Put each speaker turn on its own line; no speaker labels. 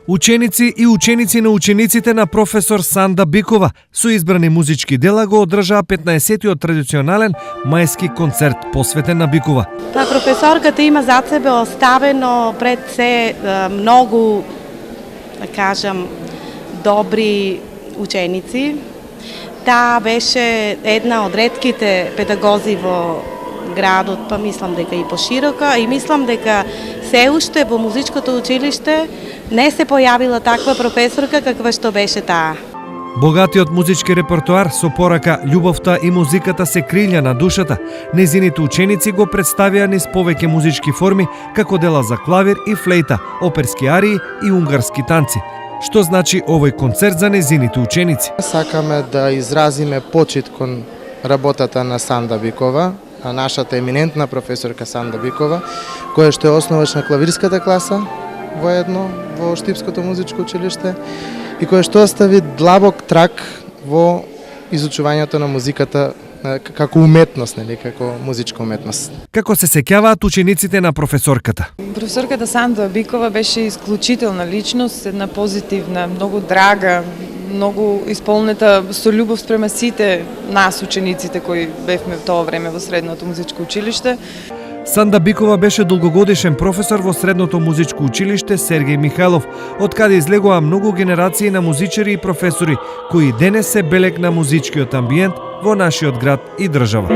Ученици и ученици на учениците на професор Санда Бикова со избрани музички дела го одржаа 15-тиот традиционален мајски концерт посветен на Бикова.
Професорката има зад себе оставено пред се многу, да кажам, добри ученици. Таа беше една од ретките педагози во градот, па мислам дека и поширока, и мислам дека се уште во музичкото училиште не се појавила таква професорка каква што беше таа.
Богатиот музички репертоар со порака љубовта и музиката се крилја на душата. Незините ученици го представија низ повеќе музички форми, како дела за клавир и флейта, оперски арии и унгарски танци. Што значи овој концерт за незините ученици?
Сакаме да изразиме почит кон работата на Санда Бикова, нашата еминентна професорка Санда Бикова, која што е основач на клавирската класа воедно во Штипското музичко училиште и која што остави длабок трак во изучувањето на музиката како уметност, нели, како музичка уметност.
Како се сеќаваат учениците на професорката?
Професорката Санда Бикова беше исклучителна личност, една позитивна, многу драга, многу исполнета со љубов спрема сите нас учениците кои бевме во тоа време во Средното музичко училиште.
Санда Бикова беше долгогодишен професор во Средното музичко училиште Сергеј Михајлов, од каде излегоа многу генерации на музичари и професори кои денес се белег на музичкиот амбиент во нашиот град и држава.